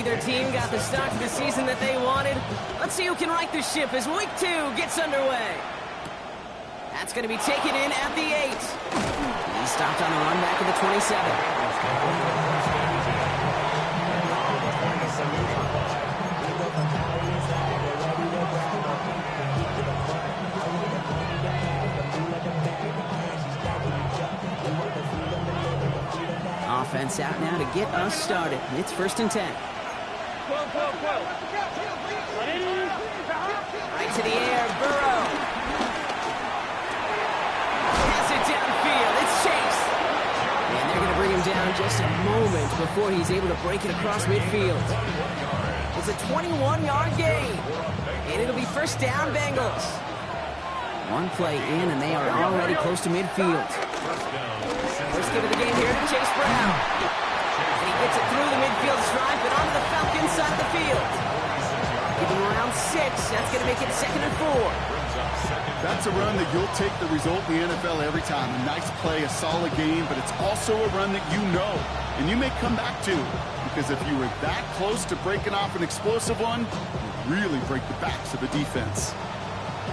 their team got the start to the season that they wanted. Let's see who can right the ship as week 2 gets underway. That's going to be taken in at the 8. He stopped on the run back at the 27. Offense out now to get us started. It's 1st and 10. Right to the air, Burrow. Has it downfield. It's Chase. And they're going to bring him down just a moment before he's able to break it across midfield. It's a 21-yard gain. And it'll be 1st down, Bengals. One play in, and they are already close to midfield. First give of the game here to Chase Brown. And he gets it through the midfield stripe and onto the Falcons side of the field. Giving around 6. That's going to make it 2nd and 4. That's a run that you'll take the result in the NFL every time. A nice play, a solid game, but it's also a run that you know and you may come back to. Because if you were that close to breaking off an explosive one, you really break the backs of the defense.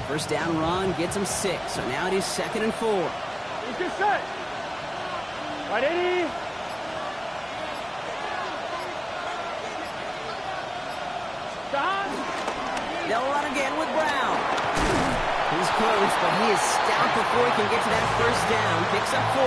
First down run gets him 6. So now it is 2nd and 4. He's good set. Right, 80. They'll run again with Brown. He's close, but he is stout before he can get to that 1st down. Picks up 4.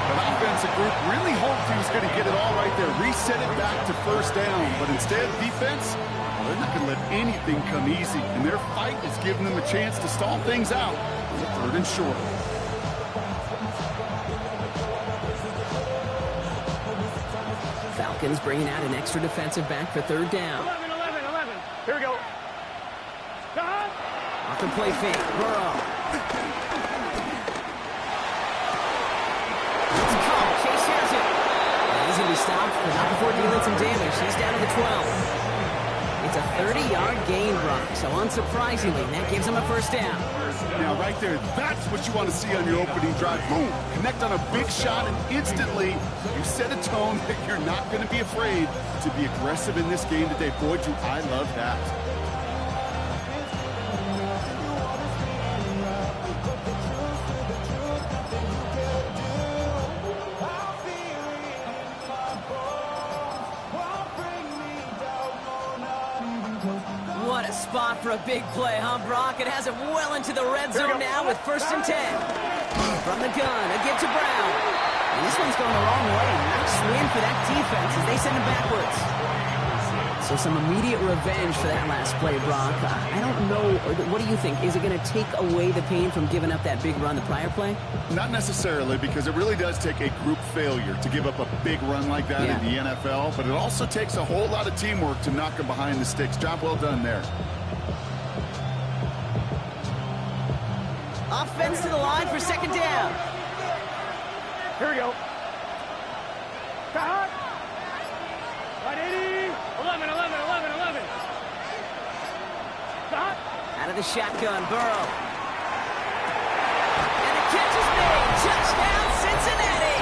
The offensive group really hoped he was going to get it all right there. Reset it back to 1st down. But instead, defense, well, they're not going to let anything come easy. And their fight is giving them a chance to stall things out. 3rd and short. Falcons bringing out an extra defensive back for 3rd down. 11. Here we go. Off the play fake, Burrow. It's caught. Chase has it. He's going to be stopped, but not before dealing some damage. He's down to the 12. It's a 30-yard gain run, so unsurprisingly, that gives him a 1st down. Now, right there, that's what you want to see on your opening drive. Boom! Connect on a big shot, and instantly, you set a tone that you're not going to be afraid to be aggressive in this game today. Boy, do I love that. What a spot for a big play, huh, Brock? It has it well into the red zone now with 1st and 10. From the gun, a give to Brown. And this one's going the wrong way. Nice win for that defense as they send him backwards. So some immediate revenge for that last play, Brock. I don't know. What do you think? Is it going to take away the pain from giving up that big run the prior play? Not necessarily, because it really does take a group failure to give up a big run like that in the NFL. But it also takes a whole lot of teamwork to knock him behind the sticks. Job well done there. Offense to the line for 2nd down. Here we go. Right, 80. 11. Out of the shotgun, Burrow. And the catch is made. Touchdown, Cincinnati.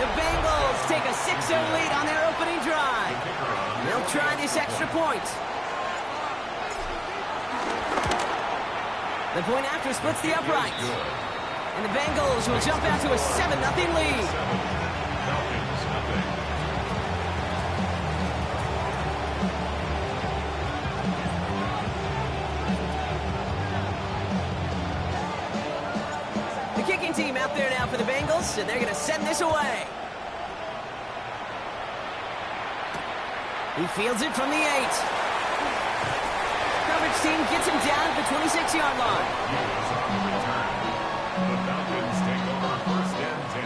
The Bengals take a 6-0 lead on their opening drive. They'll try this extra point. The point after splits the uprights. And the Bengals will jump out to a 7-0 lead. The kicking team out there now for the Bengals, and they're going to send this away. He fields it from the 8. Coverage team gets him down at the 26-yard line. The Falcons take over 1st and 10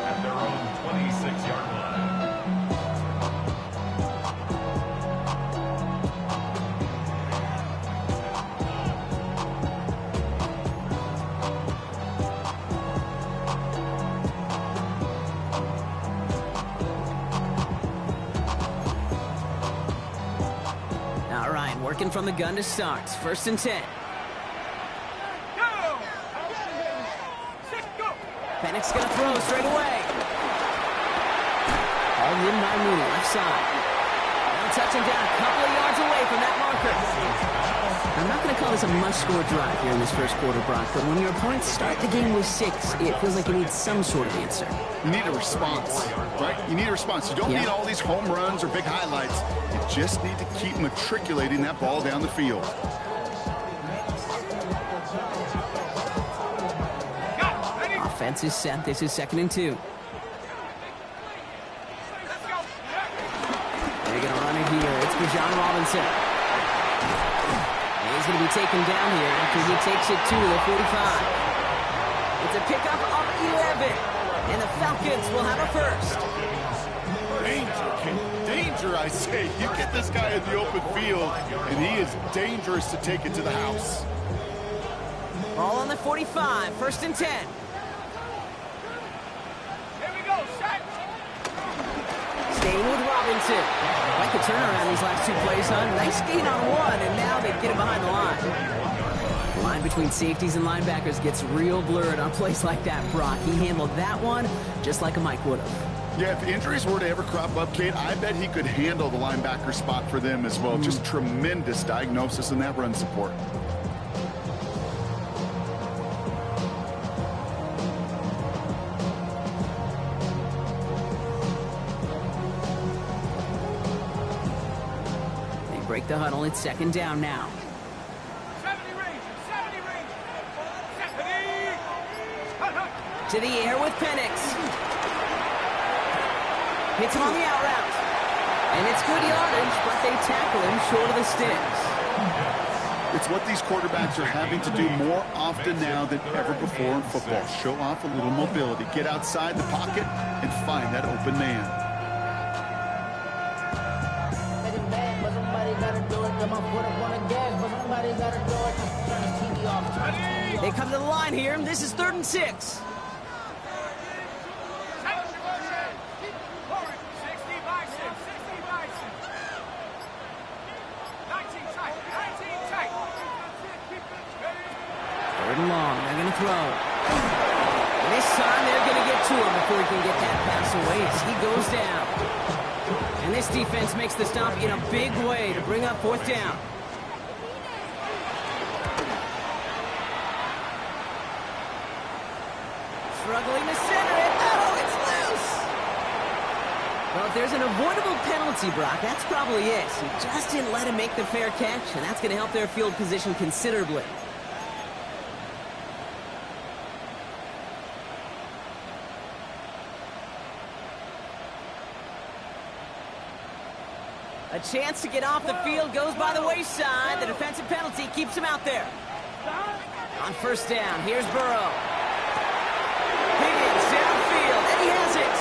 at their own 26-yard line. All right, working from the gun to start. 1st and 10. Pennick's going to throw straight away. Hauled in by Mooney, left side. Now touching down a couple of yards away from that marker. I'm not going to call this a must-score drive here in this first quarter, Brock, but when your opponents start the game with 6, it feels like you need some sort of answer. You need a response, right? You need a response. You don't need all these home runs or big highlights. You just need to keep matriculating that ball down the field. Offense is set. This is 2nd and 2. They're going to run it here. It's for John Robinson. He's going to be taken down here after he takes it to the 45. It's a pickup of 11, and the Falcons will have a first. Danger, I say. You get this guy in the open field, and he is dangerous to take it to the house. Ball on the 45, 1st and 10. Here we go, set. Staying with Robinson. Like the turnaround these last 2 plays, huh? Nice gain on 1, and now they get him behind the line. The line between safeties and linebackers gets real blurred on plays like that, Brock. He handled that one just like a Mike would have. Yeah, if injuries were to ever crop up, Kate, I bet he could handle the linebacker spot for them as well. Just tremendous diagnosis in that run support. Break the huddle. It's 2nd down now. 70 range. To the air with Penix. Hits him on the out route. And it's good yardage, but they tackle him short of the sticks. It's what these quarterbacks are having to do more often now than ever before in football. Show off a little mobility. Get outside the pocket and find that open man. They come to the line here, and this is 3rd and 6. Third and long, they're going to throw. And this time they're going to get to him before he can get that pass away as he goes down. And this defense makes the stop in a big way to bring up 4th down. Struggling to center it. Oh, it's loose. Well, if there's an avoidable penalty, Brock, that's probably it. He just didn't let him make the fair catch, and that's going to help their field position considerably. A chance to get off the field goes by the wayside. The defensive penalty keeps him out there. On 1st down, here's Burrow. Higgins downfield, and he has it.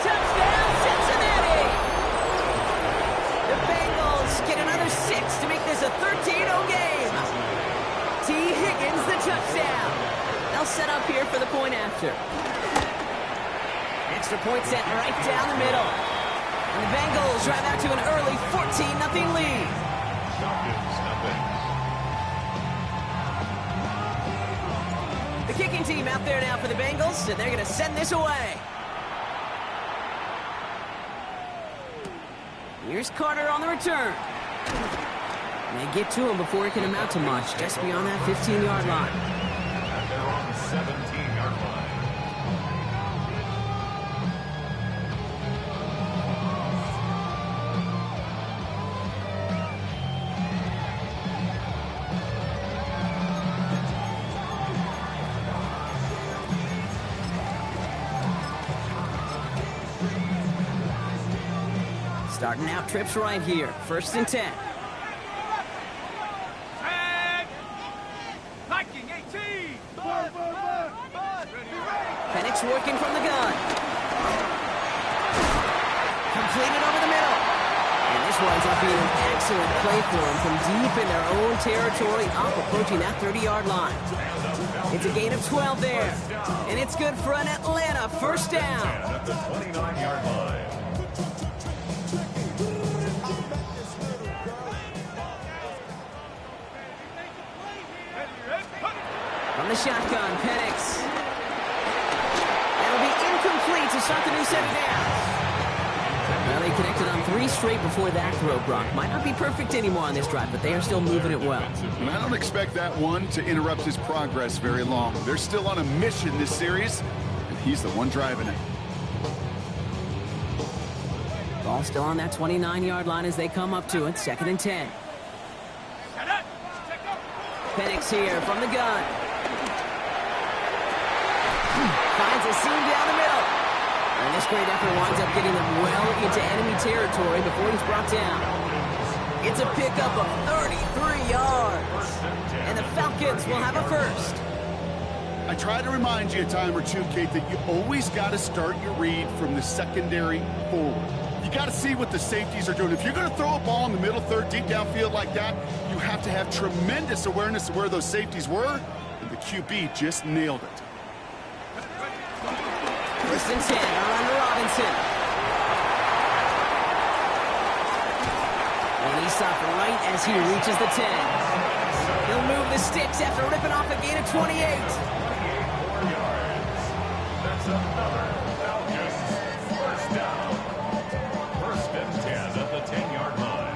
Touchdown, Cincinnati! The Bengals get another 6 to make this a 13-0 game. T. Higgins, the touchdown. They'll set up here for the point after. Extra point set right down the middle. And the Bengals drive out to an early 14-0 lead. The kicking team out there now for the Bengals, and they're going to send this away. Here's Carter on the return. And they get to him before it can amount to much, just beyond that 15-yard line. And they're on the 17-yard line. Starting out trips right here. 1st and 10. Penix working from the gun. Completed over the middle. And this winds up being an excellent play for them from deep in their own territory, up approaching that 30-yard line. It's a gain of 12 there. And it's good for an Atlanta 1st down. At the 29-yard line. From the shotgun, Penix. That'll be incomplete to start the new set of downs. Well, they connected on 3 straight before that throw, Brock. Might not be perfect anymore on this drive, but they are still moving it well. And I don't expect that one to interrupt his progress very long. They're still on a mission this series, and he's the one driving it. Ball still on that 29-yard line as they come up to it. 2nd and 10. Penix here from the gun. Finds a seam down the middle. And this great effort winds up getting them well into enemy territory before he's brought down. It's a pickup of 33 yards. And the Falcons will have a first. I try to remind you a time or two, Kate, that you always got to start your read from the secondary forward. You got to see what the safeties are doing. If you're going to throw a ball in the middle third, deep downfield like that, you have to have tremendous awareness of where those safeties were, and the QB just nailed it. 1st and 10, around to Robinson. And he stopped right as he reaches the 10. He'll move the sticks after ripping off a gain of 28. 24 yards. That's another Falcons first down. 1st and 10 at the 10-yard line.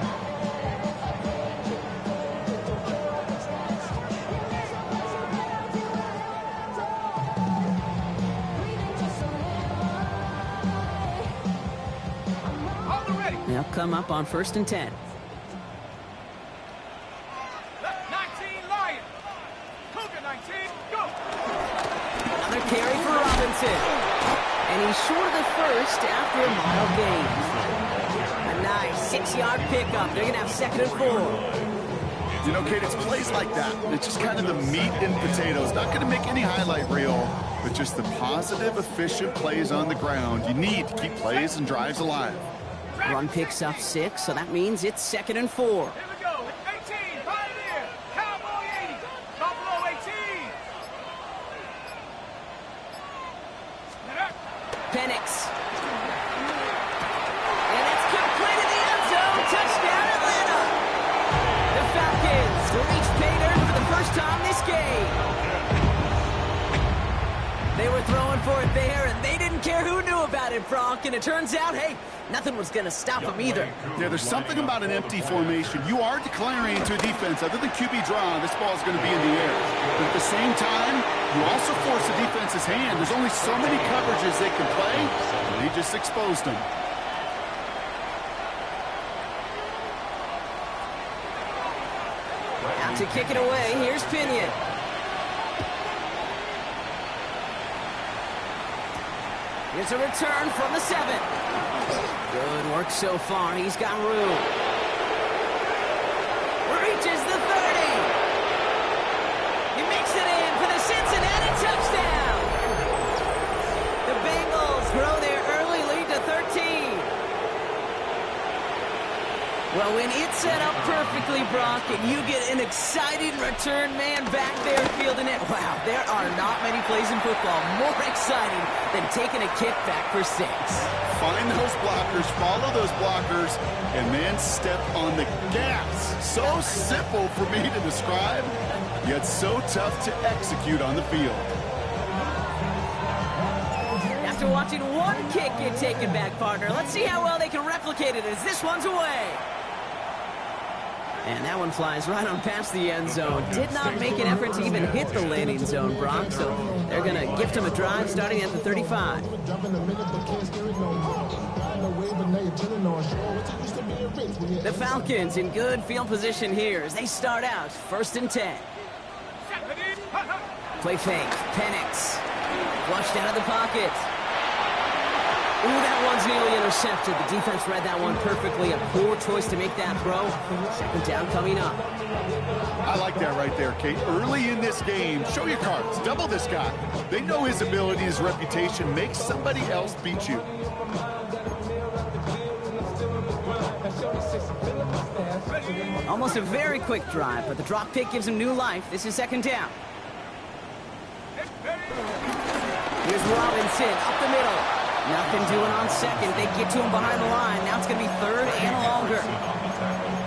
They'll come up on 1st and 10. 19 Lions. Cougar 19. Go. Another carry for Robinson. And he's short of the first after a mile gain. A nice 6-yard pickup. They're going to have 2nd and 4. You know, Kate, it's plays like that. It's just kind of the meat and potatoes. Not going to make any highlight reel, but just the positive, efficient plays on the ground. You need to keep plays and drives alive. Run picks up 6, so that means it's 2nd and 4. Here we go. 18. Pioneer. Cowboy 80. Buffalo 18. Penix. And it's complete in the end zone. Touchdown, Atlanta. The Falcons reach pay dirt for the first time this game. They were throwing for it there, and they didn't care who knew about it, Brock. And it turns out, hey, nothing was going to stop them either. Yeah, there's something about an empty formation. You are declaring to a defense, other than QB draw, this ball is going to be in the air. But at the same time, you also force the defense's hand. There's only so many coverages they can play, and they just exposed them. Out to kick it away. Here's Pinion. Here's a return from the 7. Good work so far. He's got room. Reaches the 30. He makes it in for the Cincinnati touchdown. The Bengals grow their early lead to 13. Well, when it's set up perfectly, Brock, and you get an exciting return man back there fielding it, wow, there are not many plays in football more exciting than taking a kick back for 6. Find those blockers, follow those blockers, and then step on the gas. So simple for me to describe, yet so tough to execute on the field. After watching one kick get taken back, partner, let's see how well they can replicate it as this one's away. And that one flies right on past the end zone. Did not make an effort to even hit the landing zone, Brock. So they're going to gift him a drive starting at the 35. The Falcons in good field position here as they start out 1st and 10. Play fake. Penix. Flushed out of the pocket. Ooh, that one's nearly intercepted. The defense read that one perfectly. A poor choice to make that throw. 2nd down coming up. I like that right there, Kate. Early in this game, show your cards. Double this guy. They know his ability, his reputation. Make somebody else beat you. Almost a very quick drive, but the drop pick gives him new life. This is 2nd down. Here's Robinson up the middle. Nothing doing on 2nd. They get to him behind the line. Now it's going to be 3rd and longer.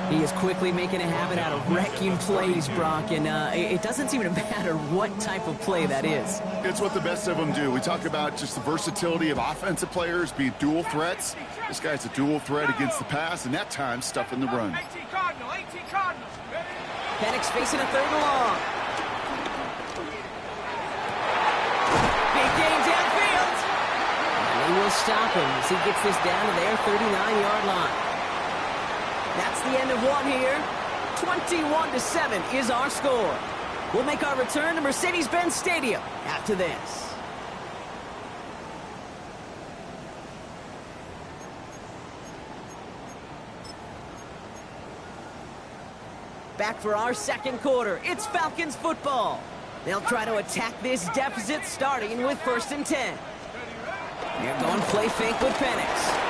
He is quickly making a habit out of wrecking plays, Brock, and it doesn't seem to matter what type of play that is. It's what the best of them do. We talk about just the versatility of offensive players being dual threats. This guy's a dual threat against the pass, and that time stuffing the run. 18 Cardinal, 18 Cardinal. Penix facing a 3rd and long. Big game downfield. And they will stop him as he gets this down to their 39-yard line. That's the end of one here. 21-7 is our score. We'll make our return to Mercedes-Benz Stadium after this. Back for our second quarter. It's Falcons football. They'll try to attack this deficit starting with 1st and 10. They're going play fake with Penix.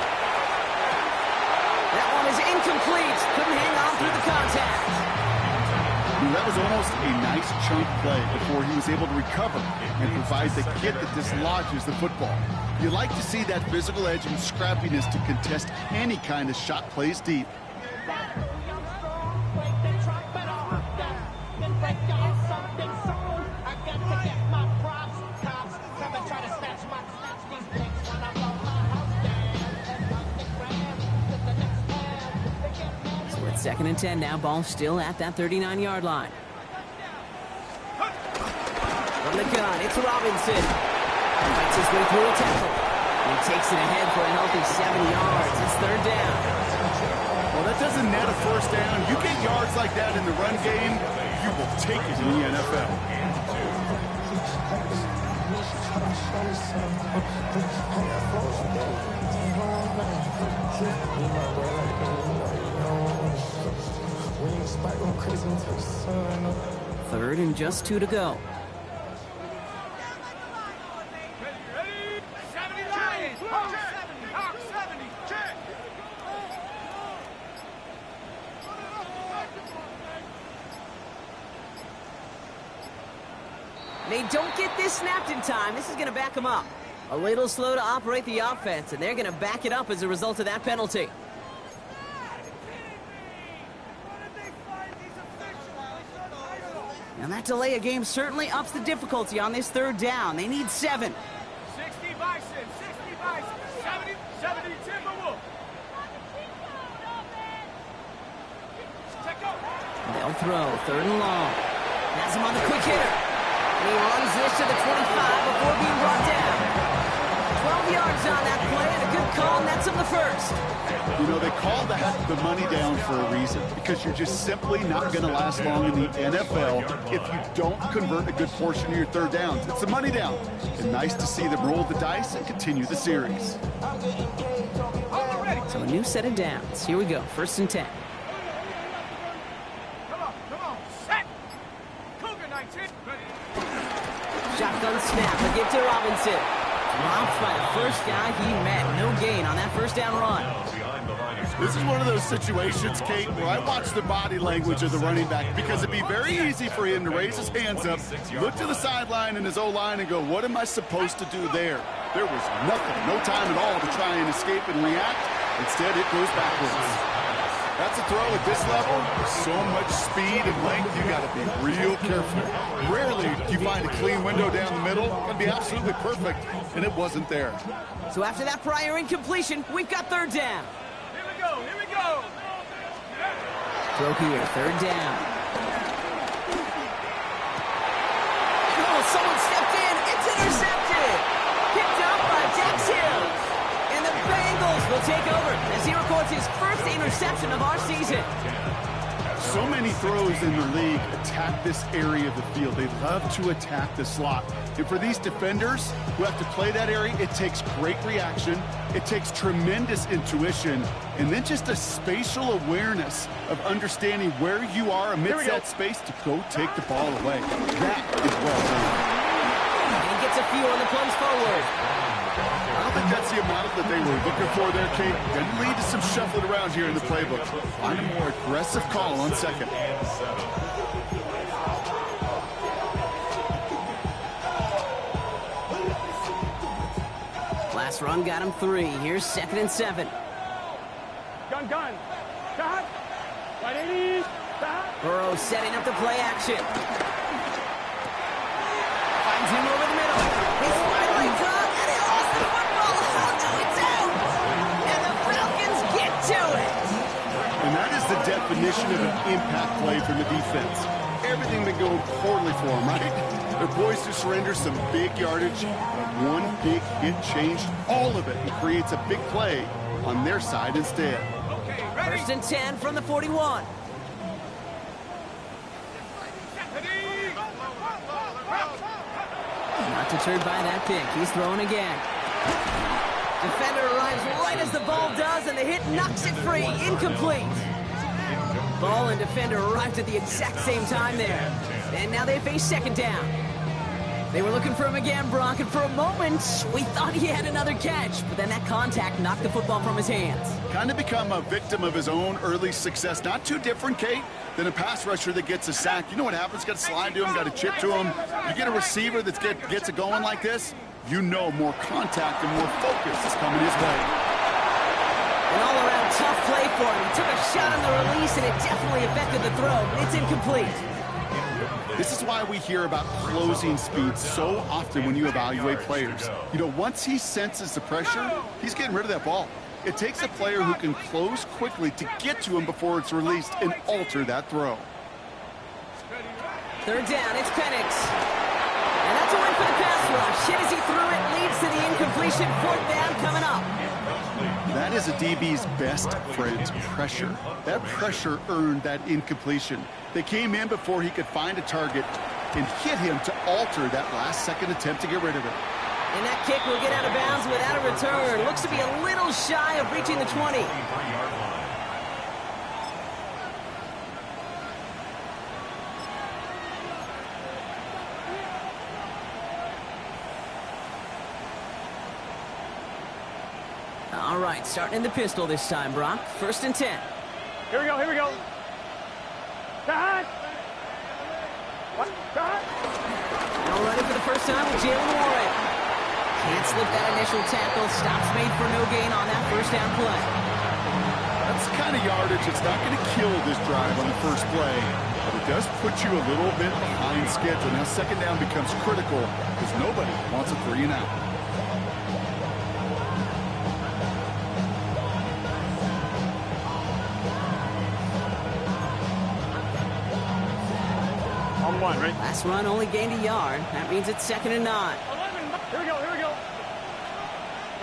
That one is incomplete. Couldn't hang on through the contact. That was almost a nice chunk play before he was able to recover and provide the hit that dislodges the football. You like to see that physical edge and scrappiness to contest any kind of shot plays deep. Second and 10 now. Ball still at that 39-yard line. From the gun, it's Robinson. He fights his way through a tackle. He takes it ahead for a healthy 7 yards. It's 3rd down. Well, that doesn't net a 1st down. You get yards like that in the run game, you will take it in the NFL. Third and just 2 to go. Ready? 70 Lions. Hawk 70. Hawk 70. Check. They don't get this snapped in time. This is going to back them up. A little slow to operate the offense, and they're going to back it up as a result of that penalty. And that delay of game certainly ups the difficulty on this 3rd down. They need 7. 60 Bison. 60 Bison. 70. 70 Timberwolf. Check out. They'll throw 3rd and long. Has him on the quick hitter. And he runs this to the 25 before being brought down. 12 yards on that play, and a good call nets him the 1st. You know, they call that the money down for a reason, because you're just simply not going to last long in the NFL if you don't convert a good portion of your 3rd downs. It's the money down. And nice to see them roll the dice and continue the series. So a new set of downs. Here we go, 1st and 10. Come on. Set. Cougar 19. Ready. Shotgun snap, a give to Robinson. Dropped by the first guy he met. No gain on that 1st down run. This is one of those situations, Kate, where I watch the body language of the running back, because it'd be very easy for him to raise his hands up, look to the sideline in his O-line and go, what am I supposed to do there? There was nothing, no time at all to try and escape and react. Instead, it goes backwards. That's a throw at this level. So much speed and length, you got to be real careful. Rarely do you find a clean window down the middle. It'd be absolutely perfect, and it wasn't there. So after that prior incompletion, we've got 3rd down. Here we go. Throw here, 3rd down. Oh, someone stepped in. It's intercepted. Picked up by Dax Hill. And the Bengals will take over as he records his 1st interception of our season. So many throws in the league attack this area of the field. They love to attack the slot. And for these defenders who have to play that area, it takes great reaction. It takes tremendous intuition. And then just a spatial awareness of understanding where you are amidst that space to go take the ball away. That is well done. And he gets a few on the plunge forward. I don't think that's the amount that they were looking for there, Kate. Didn't lead to some shuffling around here in the playbook. Find a more aggressive call on 2nd. Last run got him 3. Here's 2nd and 7. Gun. Cut. Right Burrow setting up the play action. Finds him over the middle. He's finally caught, and he lost the football. Oh, no, it's out. And the Falcons get to it. And that is the definition of an impact play from the defense. Everything been going poorly for them, right? They're poised to surrender some big yardage, but one big hit changed all of it and creates a big play on their side instead. Okay, ready? 1st and 10 from the 41. Not deterred by that pick. He's throwing again. Defender arrives right as the ball does, and the hit knocks it free. Incomplete. Ball and defender arrived at the exact same time there. And now they face 2nd down. They were looking for him again, Brock, and for a moment, we thought he had another catch. But then that contact knocked the football from his hands. Kind of become a victim of his own early success. Not too different, Kate, than a pass rusher that gets a sack. You know what happens? Got to slide to him, got to chip to him. You get a receiver that gets it going like this, you know more contact and more focus is coming his way. An all-around tough play for him. He took a shot on the release, and it definitely affected the throw, but it's incomplete. This is why we hear about closing speed so often when you evaluate players. You know, once he senses the pressure, he's getting rid of that ball. It takes a player who can close quickly to get to him before it's released and alter that throw. 3rd down, it's Penix. And that's a win for the pass rush. Hit as he threw it, leads to the incompletion. 4th down coming up. That is a DB's best friend, pressure. That pressure earned that incompletion. They came in before he could find a target and hit him to alter that last-second attempt to get rid of it. And that kick will get out of bounds without a return. Looks to be a little shy of reaching the 20. All right, starting in the pistol this time, Brock. 1st and 10. Here we go, here we go. Cut! What? Cut! All ready for the first time with Jalen Warren. Can't slip that initial tackle. Stops made for no gain on that 1st down play. That's the kind of yardage that's not going to kill this drive on the first play, but it does put you a little bit behind schedule. Now 2nd down becomes critical because nobody wants a 3 and out. On 1, ready? Last run only gained a yard. That means it's 2nd and 9. 11. Here we go, here we go.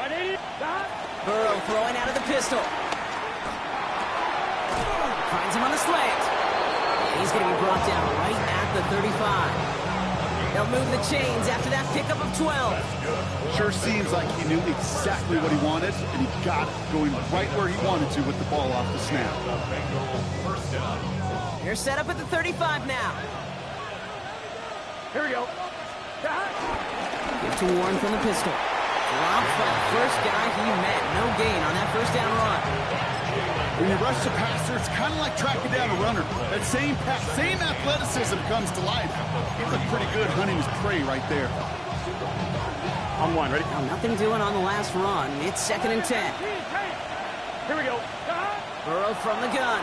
Right, 80. Cut! Burrow throwing out of the pistol. Finds him on the slant. And he's going to be brought down right at the 35. They'll move the chains after that pickup of 12. Sure seems like he knew exactly what he wanted, and he got it going right where he wanted to with the ball off the snap. They're set up at the 35 now. Here we go. Cut! Give to Warren from the pistol. Dropped by the first guy he met. No gain on that 1st down run. When you rush the passer, it's kind of like tracking down a runner. That same athleticism comes to life. He looked pretty good hunting his prey right there. On 1, ready? Now, nothing doing on the last run. It's 2nd and 10. Here we go. Cut! Burrow from the gun.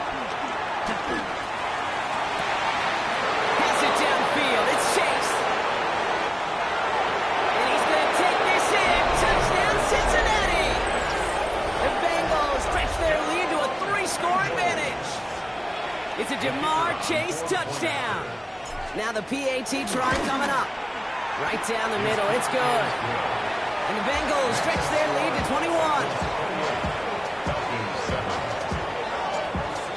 Pass it downfield. It's Chase. And he's going to take this in. Touchdown, Cincinnati. The Bengals stretch their lead to a 3-score advantage. It's a Jamar Chase touchdown. Now the PAT try coming up. Right down the middle. It's good. And the Bengals stretch their lead to 21.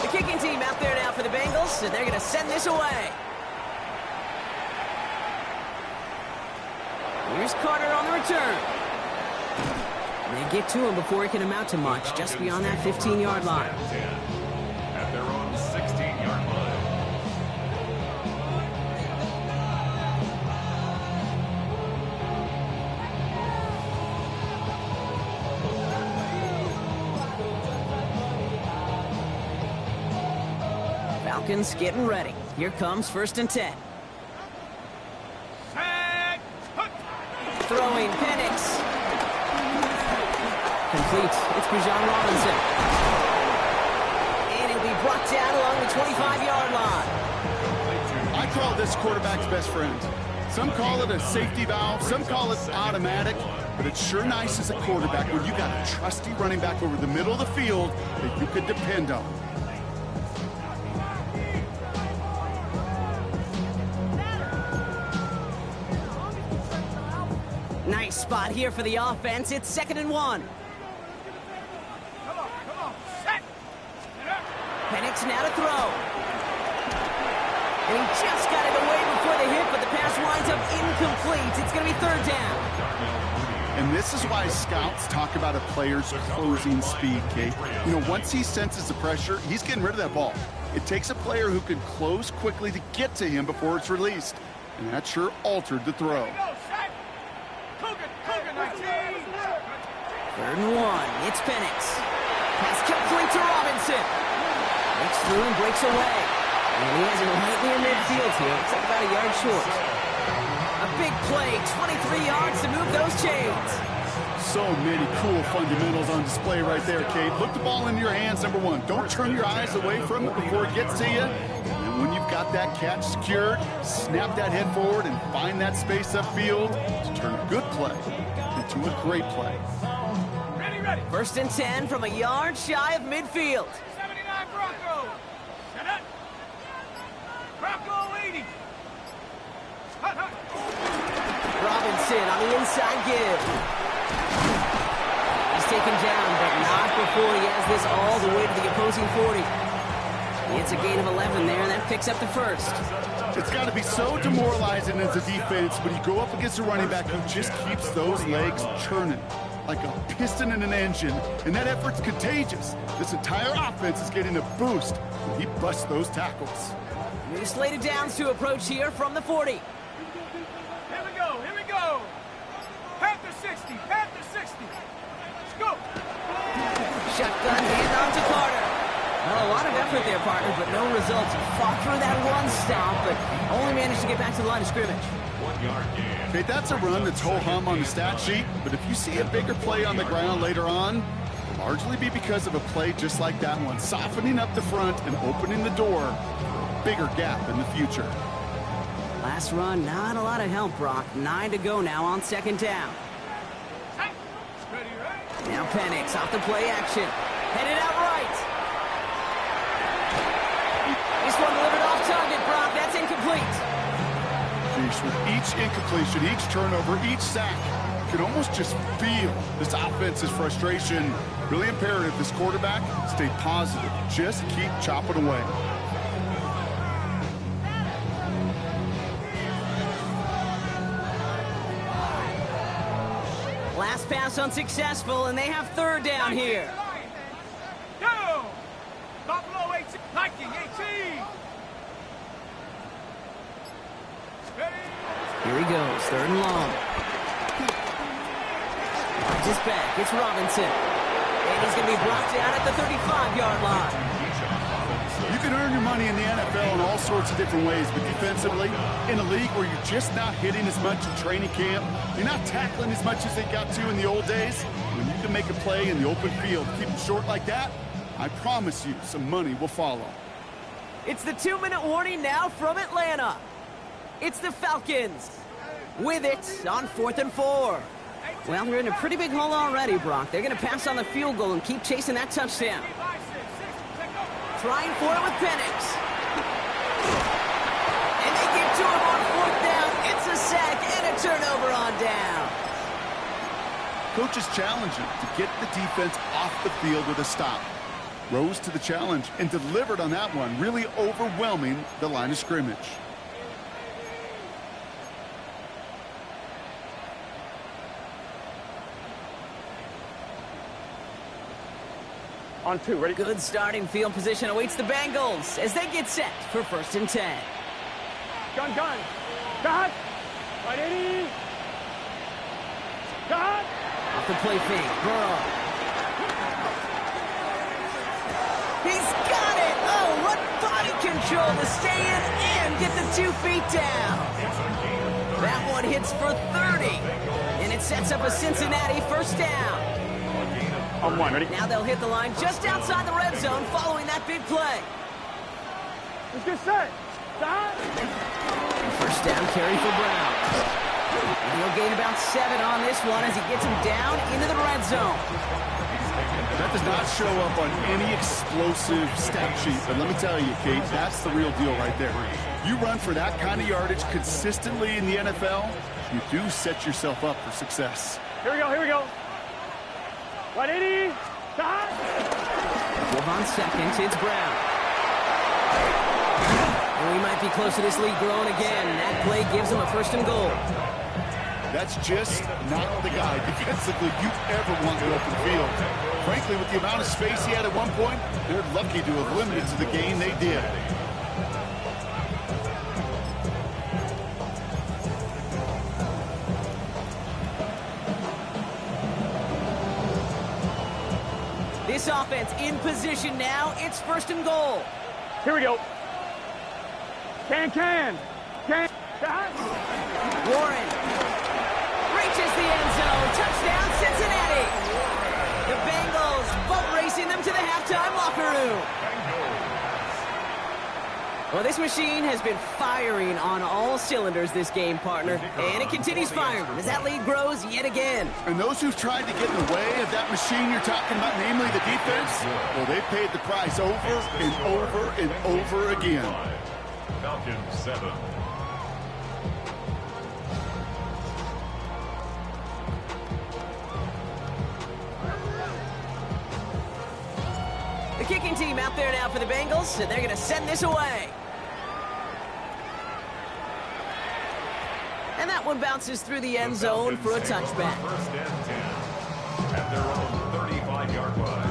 The kicking team out there now for the Bengals, and they're going to send this away. Here's Carter on the return. They get to him before he can amount to much, just beyond that 15-yard line. At their own 16-yard line. Falcons getting ready. Here comes 1st and 10. Set! Hook! Throwing Penix. Complete. It's Bijan Robinson. And he'll be brought down along the 25-yard line. I call this quarterback's best friend. Some call it a safety valve, some call it automatic, but it's sure nice as a quarterback when you got a trusty running back over the middle of the field that you could depend on. Nice spot here for the offense. It's 2nd and 1. Come on, set. Penix now to throw. And he just got it away before the hit, but the pass winds up incomplete. It's going to be 3rd down. And this is why scouts talk about a player's closing speed, Kate. You know, once he senses the pressure, he's getting rid of that ball. It takes a player who can close quickly to get to him before it's released. And that sure altered the throw. Cougar 19. 3rd and 1. It's Penix. Pass complete to Robinson. Breaks through and breaks away. And he has it right near midfield here. It's like about a yard short. A big play, 23 yards to move those chains. So many cool fundamentals on display right there, Kate. Look the ball into your hands, number one. Don't turn your eyes away from it before it gets to you. And when you've got that catch secured, snap that head forward and find that space upfield to turn a good play into a great play. Ready. 1st and 10 from a yard shy of midfield. 79 Bronco. Set up. Bronco 80. Hut. Robinson on the inside give. He's taken down, but not before he has this all the way to the opposing 40. It's a gain of 11 there, and that picks up the 1st. It's got to be so demoralizing as a defense when you go up against a running back who just keeps those legs churning like a piston in an engine, and that effort's contagious. This entire offense is getting a boost when he busts those tackles. New slated downs to approach here from the 40. Here we go. Panther 60. Let's go. Shotgun handoff to Carter. Well, a lot of effort there, partner, but no results. He fought through that run stop, but only managed to get back to the line of scrimmage. 1 yard gain. Okay, that's a run that's ho-hum on the stat sheet, but if you see a bigger play on the ground later on, it'll largely be because of a play just like that one, softening up the front and opening the door for a bigger gap in the future. Last run, not a lot of help, Brock. 9 to go now on 2nd down. Ready. Now Penix off the play action. Headed out right. This one delivered off target, Brock. That's incomplete. Geez, with each incompletion, each turnover, each sack, you can almost just feel this offense's frustration. Really imperative this quarterback stay positive. Just keep chopping away. Last pass unsuccessful, and they have 3rd down here. Go! Buffalo 18. Nike 18. Here he goes, 3rd and long. Watch his back, it's Robinson. And he's going to be brought down at the 35-yard line. You can earn your money in the NFL in all sorts of different ways, but defensively, in a league where you're just not hitting as much in training camp, you're not tackling as much as they got to in the old days, when you can make a play in the open field, keep it short like that, I promise you some money will follow. It's the 2-minute warning now from Atlanta. It's the Falcons with it on 4th and 4. Well, they're in a pretty big hole already, Brock. They're going to pass on the field goal and keep chasing that touchdown. Trying for it with Penix. And they get to him on 4th down. It's a sack and a turnover on down. Coach is challenging to get the defense off the field with a stop. Rose to the challenge and delivered on that one, really overwhelming the line of scrimmage. On 2, ready? Good starting field position awaits the Bengals as they get set for 1st and 10. Gun. Cut. Right, 80. Cut. Off the play fake, Burrow. He's got it! Oh, what body control to stay in and get the 2 feet down. That one hits for 30, and it sets up a Cincinnati 1st down. On one, ready? Now they'll hit the line just outside the red zone following that big play. Let's get set. Stop. First down carry for Brown. And he'll gain about 7 on this one as he gets him down into the red zone. That does not show up on any explosive stat sheet, but let me tell you, Kate, that's the real deal right there. You run for that kind of yardage consistently in the NFL, you do set yourself up for success. Here we go, here we go. 180. Stop. On seconds, it's Brown. And we might be close to this lead growing again. That play gives him a 1st and goal. That's just not the guy defensively you ever want in open field. Frankly, with the amount of space he had at one point, they're lucky to have limited to the game they did. This offense in position now. It's 1st and goal. Here we go. Can. Stop. Warren reaches the end zone. Touchdown, Cincinnati. The Bengals boat racing them to the halftime locker room. Well, this machine has been firing on all cylinders this game, partner. And it continues firing as that lead grows yet again. And those who've tried to get in the way of that machine you're talking about, namely the defense, well, they've paid the price over and over and over again. Falcons 7. The kicking team out there now for the Bengals, and they're going to send this away. And that one bounces through the end zone for a touchback. 1st and 10 at their own 35-yard line.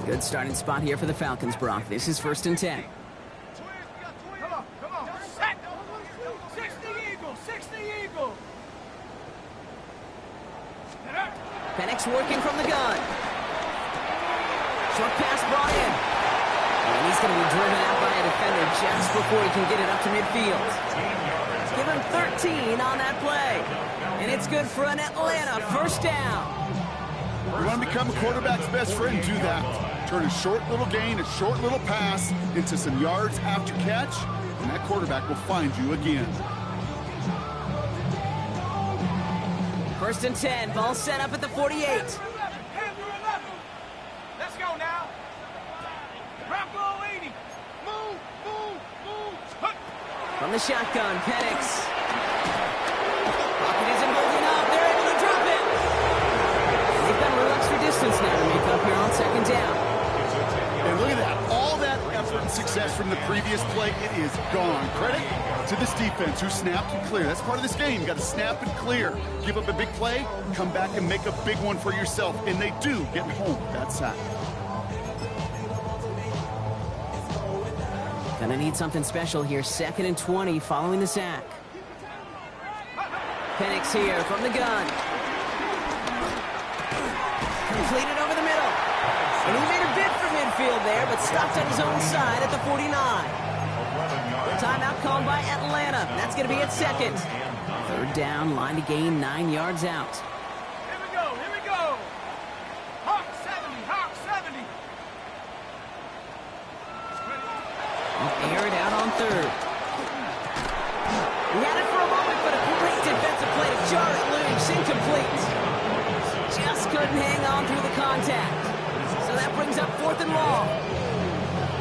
Good starting spot here for the Falcons, Brock. This is 1st and 10. Come on. Set. 60 Eagle. 60 Eagle. Penix working from the gun. Short pass brought in. And he's going to be driven out by a defender just before he can get it up to midfield. Give him 13 on that play. And it's good for an Atlanta 1st down. You want to become a quarterback's best friend, do that. Turn a short little gain, a short little pass into some yards after catch, and that quarterback will find you again. 1st and 10, ball set up at the 48. Let's go now. Bronco 80. Move. From the shotgun, Penix. Pocket isn't holding up. They're able to drop it. They've got a little extra distance now to make up here on 2nd down. And look at that. All that effort and success from the previous play, it is gone. Credit to this defense who snapped and cleared. That's part of this game. You got to snap and clear. Give up a big play, come back and make a big one for yourself. And they do get home with that sack. Gonna need something special here. 2nd and 20 following the sack. Penix here from the gun. Completed over the middle. And he made a bid for midfield there, but stopped on his own side at the 49. The timeout called by Atlanta. That's going to be its 2nd. 3rd down, line to gain 9 yards out. Here we go. Hawk 70. Air it out on 3rd. He had it for a moment, but a great defensive play to jar it loose. Incomplete. Just couldn't hang on through the contact. So that brings up 4th and long.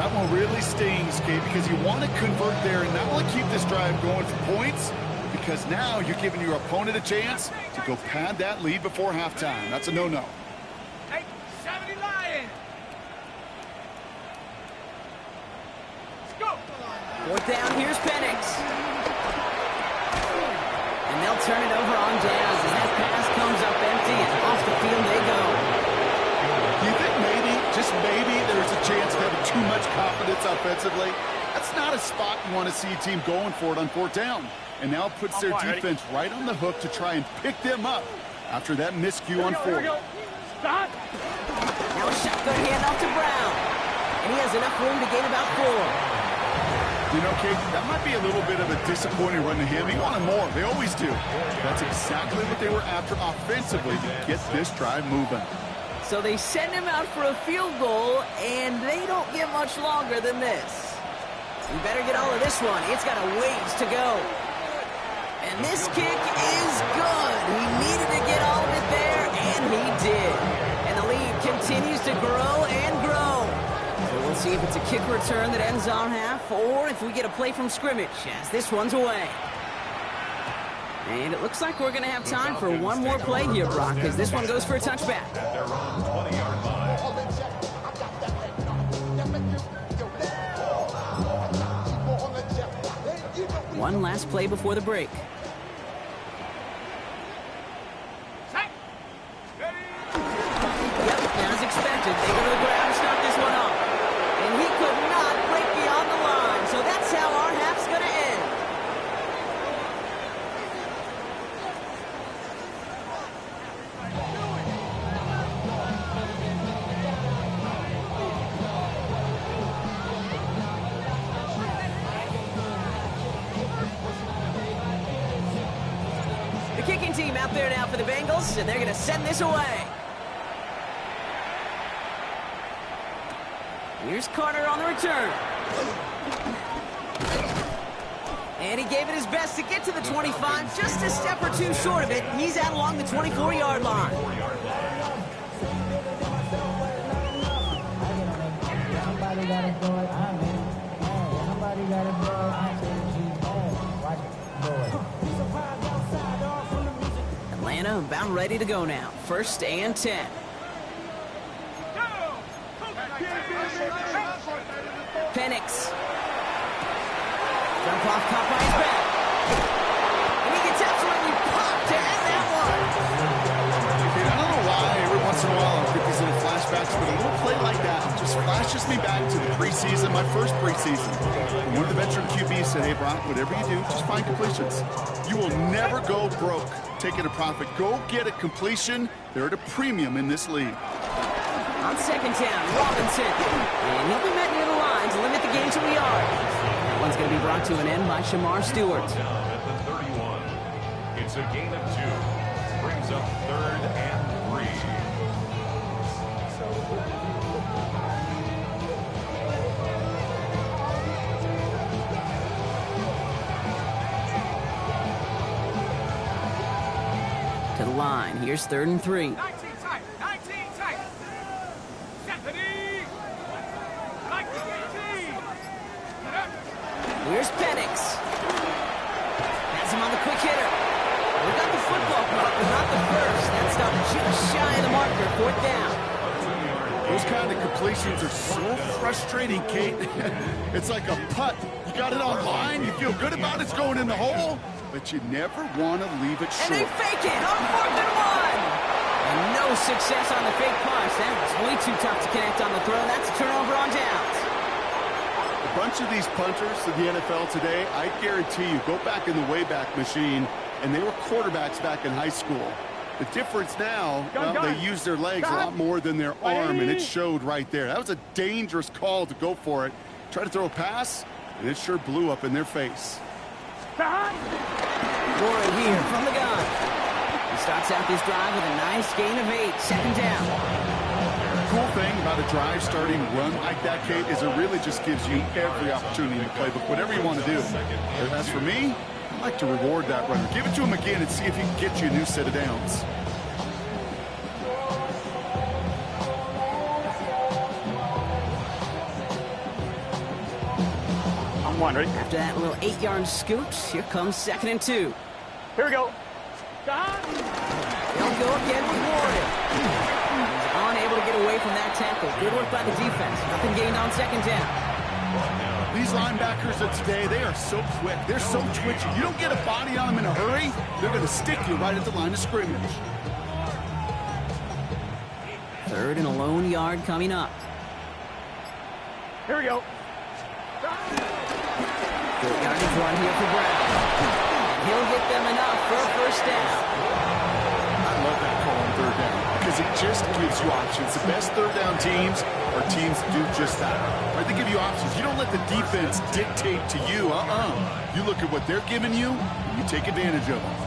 That one really stings, Kate, because you want to convert there and not only keep this drive going for points, because now you're giving your opponent a chance to go pad that lead before halftime. That's a no-no. 70 Lions. Let's go. 4th down, here's Penix. And they'll turn it over on downs as that pass comes up empty and off the field they go. Do you think maybe, just maybe, there's a chance of having too much confidence offensively? That's not a spot you want to see a team going for it on 4th down. And now it puts their defense right on the hook to try and pick them up after that miscue on 4th. Stop. Now Now a shotgun handoff to Brown. And he has enough room to gain about 4. You know, Kate, that might be a little bit of a disappointing run to him. He wanted more. They always do. That's exactly what they were after offensively to get this drive moving. So they send him out for a field goal, and they don't get much longer than this. You better get all of this one. It's got a ways to go. And this kick is good. He needed to get all of it there, and he did. And the lead continues to grow and grow. So we'll see if it's a kick return that ends our half, or if we get a play from scrimmage as this one's away. And it looks like we're going to have time for one more play here, Brock, because this one goes for a touchback. They're on 20-yard line. One last play before the break. Set. Ready. Yep, as expected, they go to the ground and start this one off. And he could not break beyond the line, so that's how our half's going to end. The kicking team out there now for the Bengals, and they're going to send this away. Here's Carter on the return. And he gave it his best to get to the 25, just a step or two short of it. He's out along the 24-yard line. Atlanta about ready to go now. 1st and 10. Penix. Jump off, caught by his back. And he gets absolutely popped to end that one. I don't know why every once in a while I get these little flashbacks, but a little play like that just flashes me back to the preseason, my first preseason. And one of the veteran QBs said, hey, Brock, whatever you do, just find completions. You will never go broke taking a profit. Go get a completion. They're at a premium in this league. On 2nd down, Robinson. And he'll be met near the line to limit the game to a yard. That one's going to be brought to an end by Shamar Stewart. Down at the 31. It's a gain of 2. Brings up 3rd and 3. To the line. Here's 3rd and 3. 19 tight. 19 tight. Stephanie. Like the 18. Here's Penix. Has him on the quick hitter. We got the football mark, but not the first. That stopped just shy of the marker. 4th down. Those kind of completions are so frustrating, Kate. It's like a putt. You got it on line, you feel good about it's going in the hole, but you never want to leave it short. And they fake it on 4th and 1. And no success on the fake punch. That was way too tough to connect on the throw. That's a turnover on downs. A bunch of these punters in the NFL today, I guarantee you, go back in the Wayback Machine, and they were quarterbacks back in high school. The difference now, well, they use their legs a lot more than their arm, and it showed right there. That was a dangerous call to go for it. Try to throw a pass, and it sure blew up in their face. Warren here from the gun. He starts out this drive with a nice gain of 8. 2nd down. The cool thing about a drive starting run like that, Kate, is it really just gives you every opportunity to play whatever you want to do. As for me, I like to reward that runner. Give it to him again and see if he can get you a new set of downs. I'm one, ready? After that little 8-yard scoot, here comes 2nd and 2. Here we go. They'll go again with Warren. He's unable to get away from that tackle. Good work by the defense. Nothing gained on 2nd down. These linebackers of today, they are so quick. They're so twitchy. You don't get a body on them in a hurry, they're going to stick you right at the line of scrimmage. 3rd and a lone yard coming up. Here we go. Good yardage run here for Brown. And he'll get them enough for a 1st down. I love that call on 3rd down because because it just gives you options. The best third down teams are teams that do just that. Right? They give you options. You don't let the defense dictate to you. You look at what they're giving you, and you take advantage of it.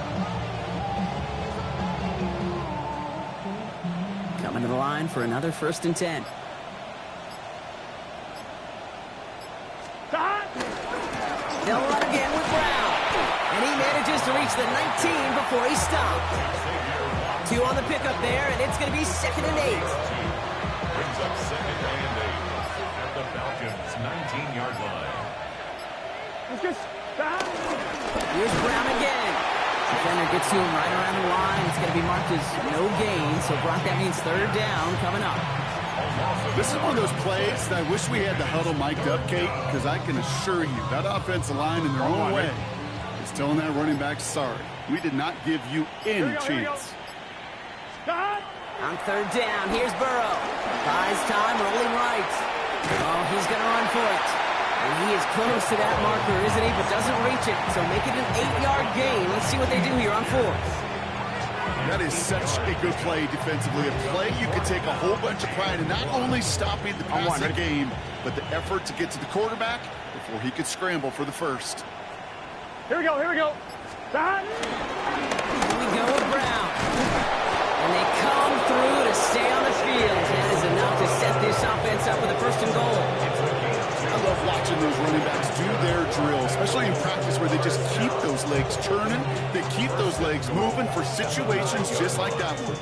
Coming to the line for another 1st and 10. They'll run again with Brown. And he manages to reach the 19 before he stopped. 2 on the pickup there, and it's going to be 2nd and 8. Brings up 2nd and 8 at the Falcons' 19-yard line. Here's Brown again. Defender gets to him right around the line. It's going to be marked as no gain, so Brock, that means 3rd down coming up. This is one of those plays that I wish we had the huddle mic'd up, Kate, because I can assure you that offensive line in their own way is telling that running back, sorry, we did not give you any chance. On 3rd down, here's Burrow. Buys time, rolling right. Oh, he's going to run for it. And he is close to that marker, isn't he? But doesn't reach it, so make it an 8-yard gain. Let's see what they do here on 4th. That is such a good play defensively. A play you could take a whole bunch of pride in not only stopping the passing game, but the effort to get to the quarterback before he could scramble for the 1st. Here we go. Here we go with Brown. And they come through to stay on the field. That is enough to set this offense up with a 1st and goal. I love watching those running backs do their drill, especially in practice where they just keep those legs turning. They keep those legs moving for situations just like that one.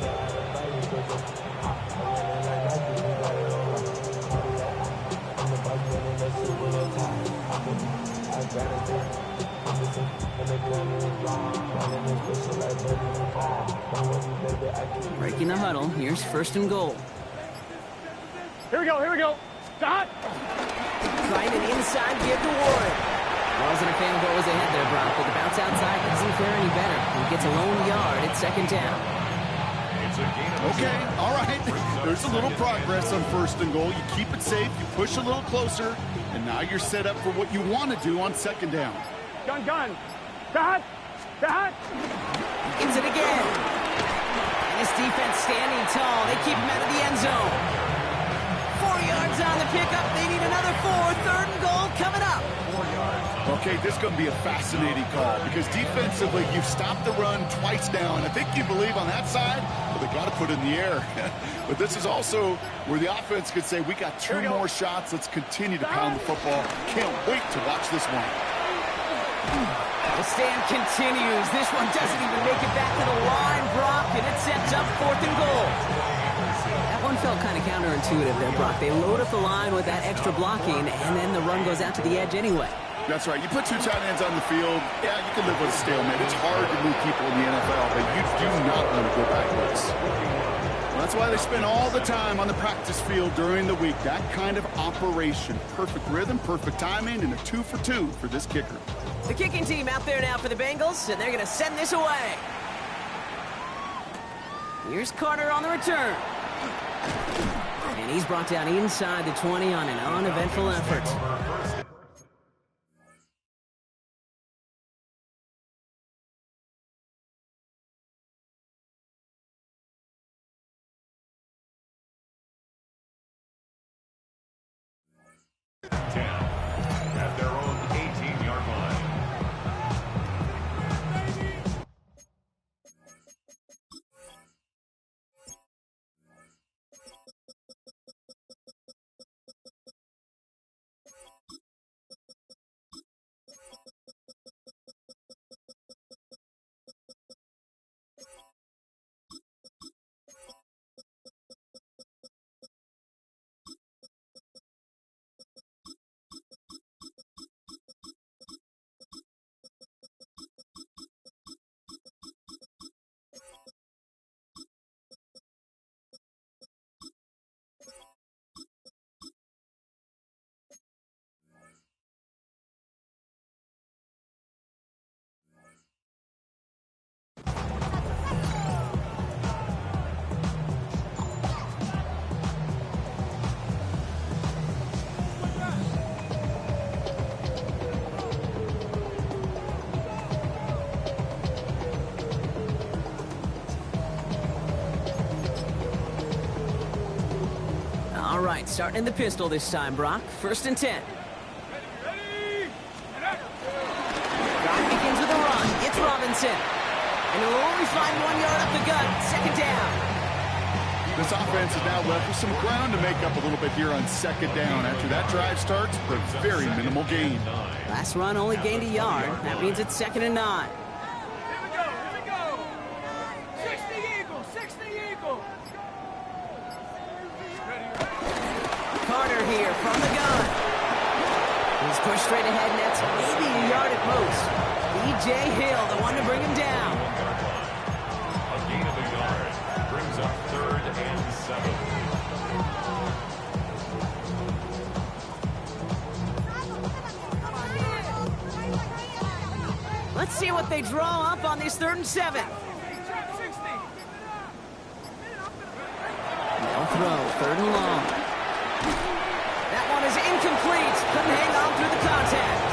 Breaking the huddle. Here's 1st and goal. Here we go. Stop. Trying an inside give to Warren. Wasn't a fan of what was ahead there, Brock, but the bounce outside doesn't fare any better. He gets a lone yard at 2nd down. Okay, all right. There's a little progress on 1st and goal. You keep it safe, you push a little closer, and now you're set up for what you want to do on 2nd down. Gun. Stop. Gets it again. And this defense standing tall. They keep him out of the end zone. 4 yards on the pickup. They need another 4. 3rd and goal coming up. Okay, this is going to be a fascinating call because defensively, you've stopped the run twice now, and I think you believe on that side, but they got to put it in the air. But this is also where the offense could say, we got 2 more shots. Let's continue to pound the football. Can't wait to watch this one. The stand continues. This one doesn't even make it back to the line, Brock, and it sets up 4th and goal. That one felt kind of counterintuitive there, Brock. They load up the line with that extra blocking, and then the run goes out to the edge anyway. That's right. You put 2 tight ends on the field, yeah, you can live with a stalemate. It's hard to move people in the NFL, but you do not want to go backwards. Well, that's why they spend all the time on the practice field during the week. That kind of operation. Perfect rhythm, perfect timing, and a 2 for 2 for this kicker. The kicking team out there now for the Bengals, and they're going to send this away. Here's Carter on the return. And he's brought down inside the 20 on an uneventful effort. right, starting in the pistol this time, Brock. 1st and 10. Ready? Brock begins with a run. It's Robinson. And he'll only find 1 yard up the gut. 2nd down. This offense is now left with some ground to make up a little bit here on 2nd down. After that drive starts, a very minimal gain. Last run only gained a yard. That means it's 2nd and 9. Here we go. 60 Eagles, 60 Eagles. Carter here from the gun. He's pushed straight ahead, and that's maybe a yard at most. B.J. Hill, the one to bring him down. A gain of a yard brings up 3rd and 7. Let's see what they draw up on this 3rd and 7. They'll throw 3rd and long. That one is incomplete. Couldn't hang on through the contact.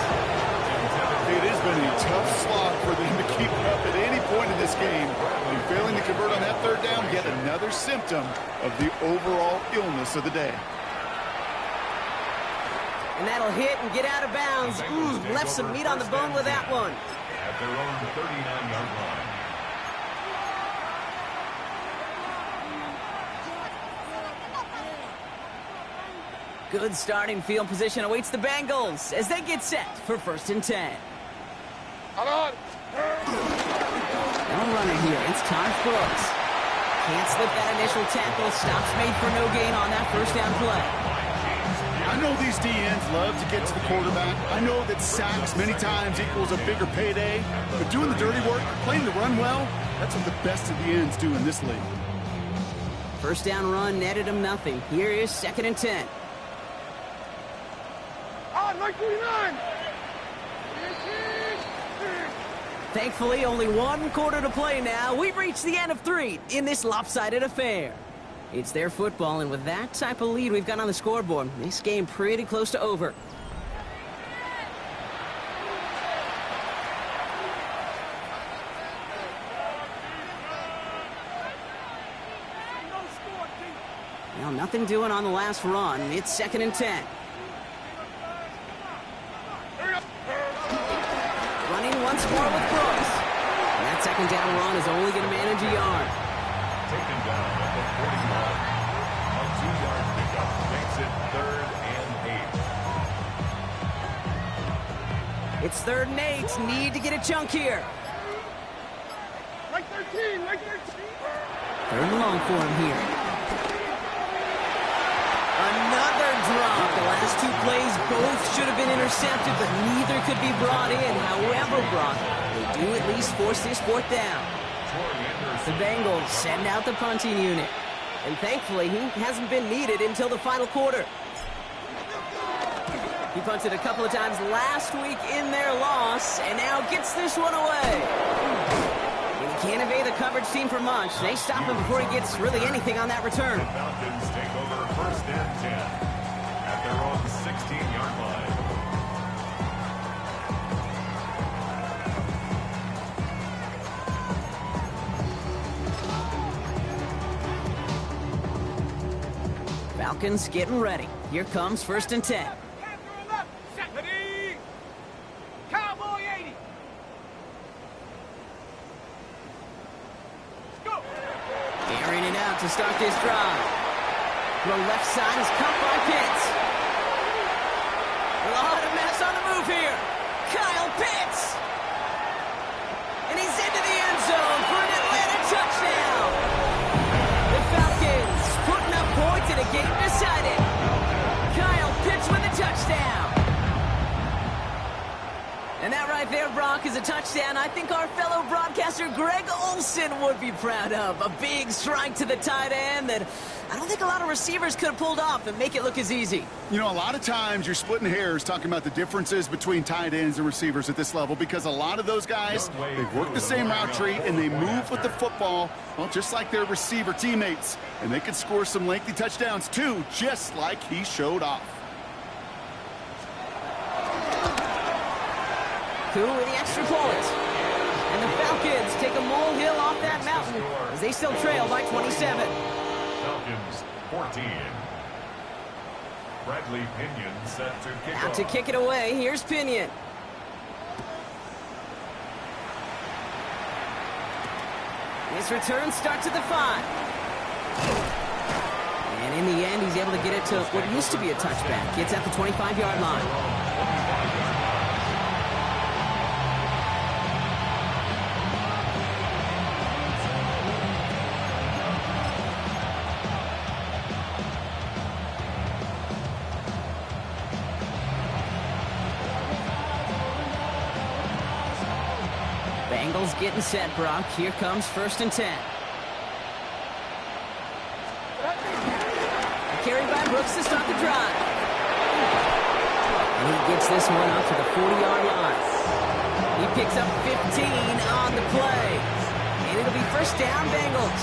It has been a tough slog for them to keep up at any point in this game. And failing to convert on that 3rd down, yet another symptom of the overall illness of the day. And that'll hit and get out of bounds. Left some meat on the bone with that one. At their own 39-yard line. Good starting field position awaits the Bengals as they get set for 1st and 10. On. No runner here. It's Todd Brooks. Can't slip that initial tackle. Stops made for no gain on that 1st down play. I know these DNs love to get to the quarterback. I know that sacks many times equals a bigger payday. But doing the dirty work, playing the run well, that's what the best of the ends do in this league. 1st down run netted him nothing. Here is 2nd and 10. On, 49. Thankfully, only 1 quarter to play now. We've reached the end of 3 in this lopsided affair. It's their football, and with that type of lead we've got on the scoreboard, this game pretty close to over. Well, nothing doing on the last run. It's 2nd and 10. Running once more with Brooks. And that 2nd down run is only going to manage a yard. Taken down at the 41. A 2-yard pickup makes it 3rd and 8. It's 3rd and 8. Need to get a chunk here. Like 13, like 13. 3rd and long for him here. Another drop. The last 2 plays both should have been intercepted, but neither could be brought in. However, Brock, they do at least force this 4th down. The Bengals send out the punting unit. And thankfully, he hasn't been needed until the final quarter. He punted a couple of times last week in their loss, and now gets this one away. And he can't evade the coverage team for much. They stop him before he gets really anything on that return. The Falcons take over 1st and 10 at their own 16-yard line. Falcons getting ready. Here comes 1st and 10. Ready? Cowboy 80. Go. Airing it out to start this drive. The left side is cut by Pitts. A lot of mess on the move here. Kyle Pitts. And he's into the end zone for an Atlanta touchdown. The Falcons putting up points in a game decided. Kyle Pitts with a touchdown. And that right there, Brock, is a touchdown I think our fellow broadcaster Greg Olsen would be proud of. A big strike to the tight end that I don't think a lot of receivers could have pulled off and make it look as easy. You know, a lot of times you're splitting hairs talking about the differences between tight ends and receivers at this level because a lot of those guys, they work the same route tree and they move with the football, well, just like their receiver teammates. And they can score some lengthy touchdowns too, just like he showed off. Cool with the extra point. And the Falcons take a molehill off that mountain as they still trail by 27. Falcons 14. Bradley Pinion set to kick Out off. to kick it away, here's Pinion. His return starts at the 5. And in the end, he's able to get it to what used to be a touchback. It's at the 25-yard line. Bengals getting set, Brock. Here comes 1st and 10. Carried by Brooks to start the drive. And he gets this one up to the 40-yard line. He picks up 15 on the play. And it'll be 1st down, Bengals.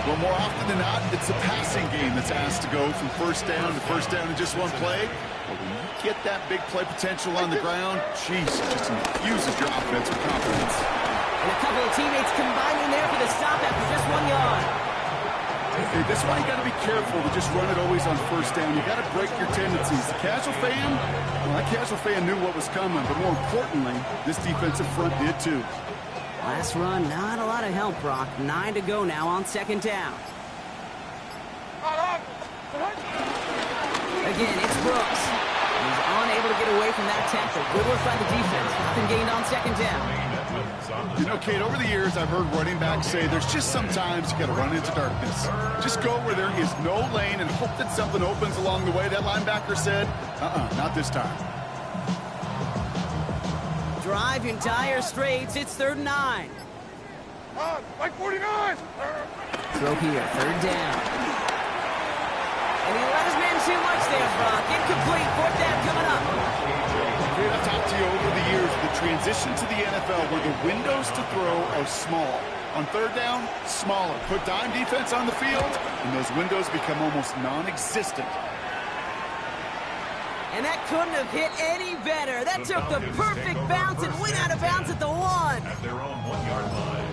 Well, more often than not, it's a passing game that's asked to go from 1st down to 1st down in just one play. But when you get that big play potential on the ground, jeez, it just infuses your offense with confidence. And a couple of teammates combining there for the stop after just 1 yard. Okay, this one you got to be careful to just run it always on 1st down. You got to break your tendencies. The casual fan, well, that casual fan knew what was coming, but more importantly, this defensive front did too. Last run, not a lot of help, Brock. 9 to go now on 2nd down. Again, it's Brooks. He's unable to get away from that tackle. Good work by the defense. Nothing gained on 2nd down. You know, Kate, over the years, I've heard running backs say there's just sometimes you got to run into darkness. Just go where there is no lane and hope that something opens along the way. That linebacker said, not this time. Drive in dire straits. It's 3rd and 9. Like 49. Throw here, 3rd down. And he let his man too much there, Brock. Incomplete. 4th down coming up. I've talked to you over the years, the transition to the NFL where the windows to throw are small. On 3rd down, smaller. Put dime defense on the field, and those windows become almost non-existent. And that couldn't have hit any better. That took the perfect bounce and went out of bounds at the 1. At their own 1-yard line.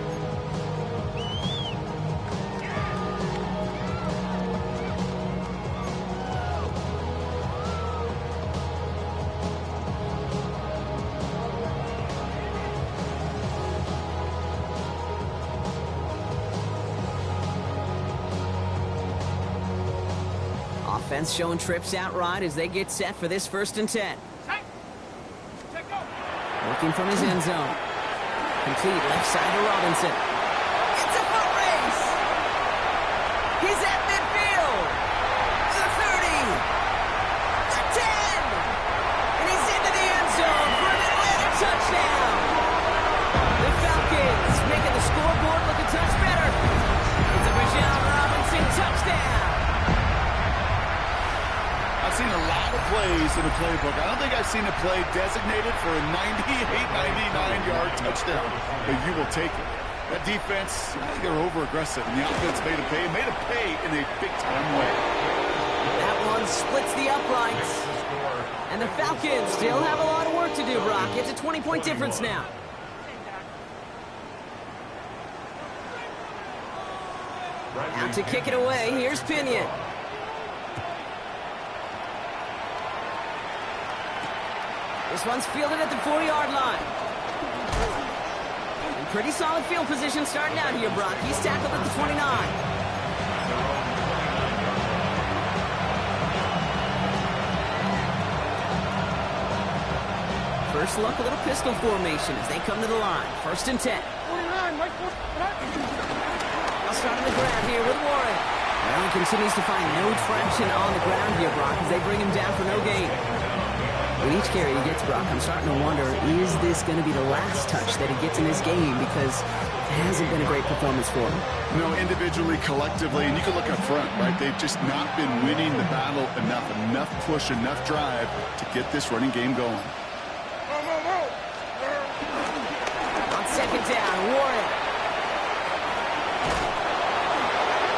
Offense showing trips out right as they get set for this 1st and 10. Looking from his end zone. Complete left side to Robinson. It's a foot race. He's at midfield. The 30. The 10. And he's into the end zone for an Atlanta touchdown. The Falcons making the scoreboard look a touch better. It's a Bijan Robinson touchdown. I've seen a lot of plays in the playbook. I don't think I've seen a play designated for a 99-yard touchdown, but you will take it. That defense, I think they're over-aggressive, and the offense made a pay in a big-time way. That one splits the uprights. And the Falcons still have a lot of work to do, Brock. It's a 20-point difference now. Out to kick it away, here's Pinion. This one's fielded at the 4-yard line. And pretty solid field position starting out here, Brock. He's tackled at the 29. First look, a little pistol formation as they come to the line. 1st and 10. 49, Mike. I'll start on the ground here with Warren. Well, he continues to find no traction on the ground here, Brock, as they bring him down for no gain. With each carry he gets, Brock, I'm starting to wonder, is this going to be the last touch that he gets in this game? Because it hasn't been a great performance for him. You know, individually, collectively, and you can look up front, right? They've just not been winning the battle enough push, enough drive to get this running game going. On 2nd down, Warren.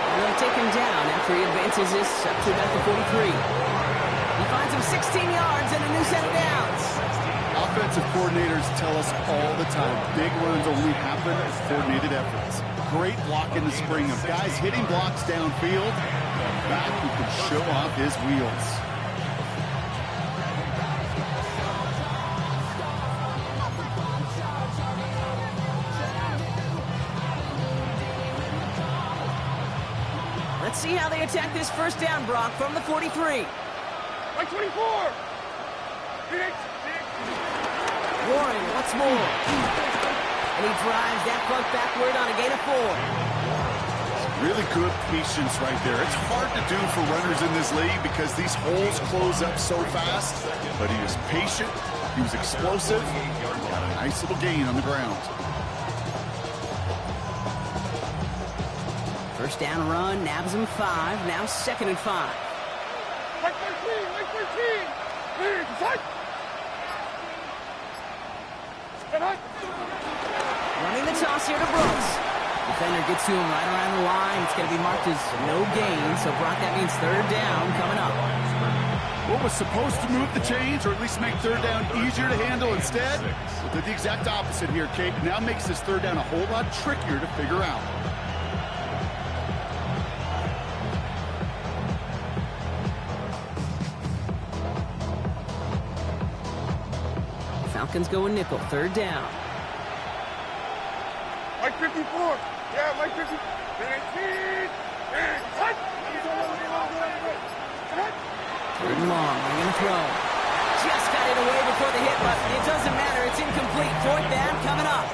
And they'll take him down after he advances this up to about the 43. He finds him 16 yards and a new set of downs. Offensive coordinators tell us all the time, big runs only happen with coordinated efforts. Great block in the spring of guys hitting blocks downfield. Back who can show off his wheels. Let's see how they attack this first down, Brock, from the 43. Like 24. Warren, once more. And he drives that puck backward on a gain of 4. Really good patience right there. It's hard to do for runners in this league because these holes close up so fast. But he was patient. He was explosive. Got a nice little gain on the ground. First down run, nabs him 5. Now 2nd and 5. Like 13. Like 13. Running the toss here to Brooks. Defender gets to him right around the line. It's going to be marked as no gain. So, Brock, that means 3rd down coming up. What was supposed to move the chains, or at least make 3rd down easier to handle instead, well, did the exact opposite here, Kate. Now makes this 3rd down a whole lot trickier to figure out. Falcons going nickel, 3rd down. Like 54. Yeah, like 50. 18. Cut. 3rd and long, they're going to throw. Just got it away before the hit, but it doesn't matter. It's incomplete. 4th down coming up.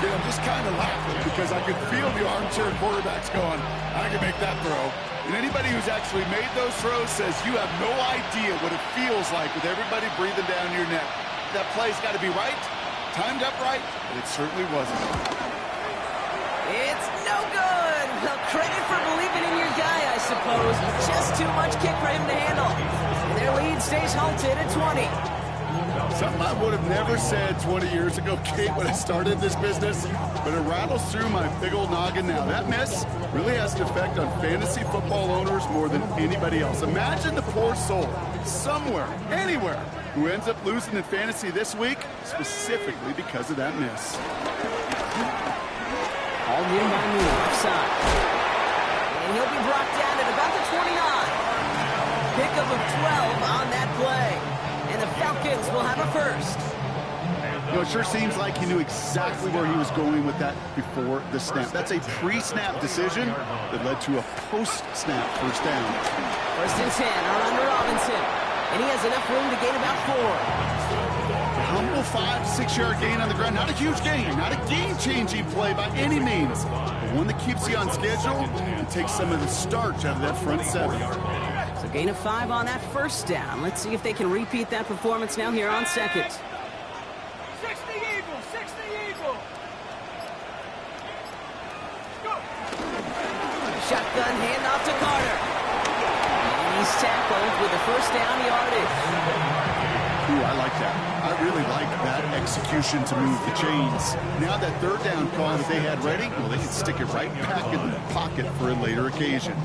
I'm just kind of laughing because I could feel the armchair quarterbacks going, I can make that throw. And anybody who's actually made those throws says you have no idea what it feels like with everybody breathing down your neck. That play's got to be right, timed up right, but it certainly wasn't. It's no good. Well, credit for believing in your guy, I suppose. Just too much kick for him to handle. And their lead stays halted at 20. Something I would have never said 20 years ago, Kate, when I started this business, but it rattles through my big old noggin now. That miss really has an effect on fantasy football owners more than anybody else. Imagine the poor soul somewhere, anywhere, who ends up losing in fantasy this week, specifically because of that miss. All near by Moore, offside. And he'll be brought down at about the 29. Pickup of 12 on that play. And the Falcons will have a first. You know, it sure seems like he knew exactly where he was going with that before the snap. That's a pre-snap decision that led to a post-snap first down. 1st and 10 are under Robinson. And he has enough room to gain about 4. A humble 5-6 yard gain on the ground. Not a huge gain, not a game-changing play by any means, but one that keeps you on schedule and takes some of the starch out of that front 7. So gain of 5 on that first down. Let's see if they can repeat that performance now here on 2nd. 60 Eagle. 60 Eagle. Go. Shotgun handoff to Carter. And he's tackled with the first down yardage. Ooh, I like that. I really like that execution to move the chains. Now that 3rd down call that they had ready, well, they can stick it right back in the pocket for a later occasion.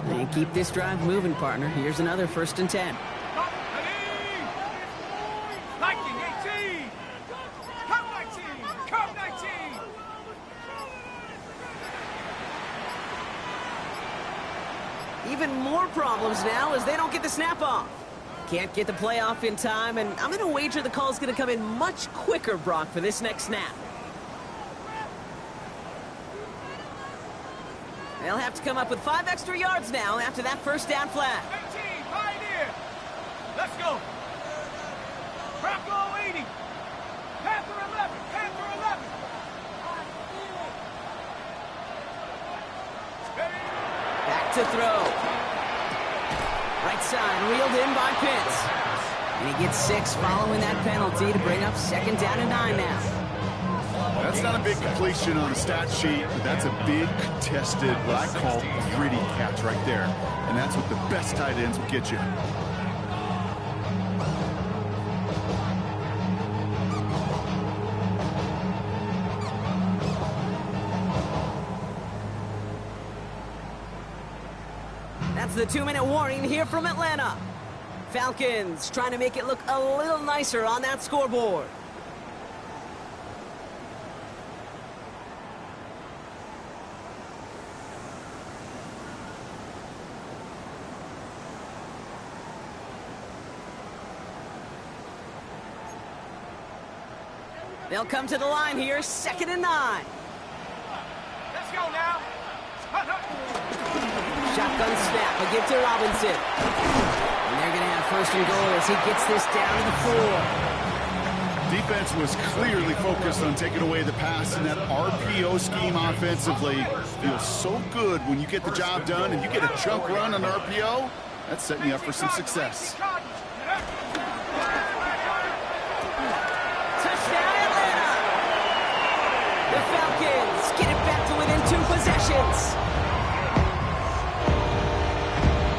And keep this drive moving, partner. Here's another 1st and 10. Liking 18. Come 19. Come 19. Even more problems now as they don't get the snap off. Can't get the play off in time, and I'm going to wager the call's going to come in much quicker, Brock, for this next snap. They'll have to come up with 5 extra yards now after that first down flag. 18, Pioneer. Let's go. Bronco 80. Panther 11. Panther 11. Back to throw. Right side, reeled in by Pitts. And he gets 6 following that penalty to bring up 2nd down and 9 now. That's not a big completion on the stat sheet, but that's a big contested, what I call gritty catch right there. And that's what the best tight ends will get you. That's the 2-minute warning here from Atlanta. Falcons trying to make it look a little nicer on that scoreboard. They'll come to the line here, 2nd and 9. Let's go now. Shotgun snap, a give to Robinson. And they're going to have 1st and goal as he gets this down to the 4. Defense was clearly focused on taking away the pass in that RPO scheme offensively. Feels so good when you get the job done and you get a chunk run on RPO. That's setting you up for some success. Touchdown, Atlanta! The Falcons get it back to within 2 possessions.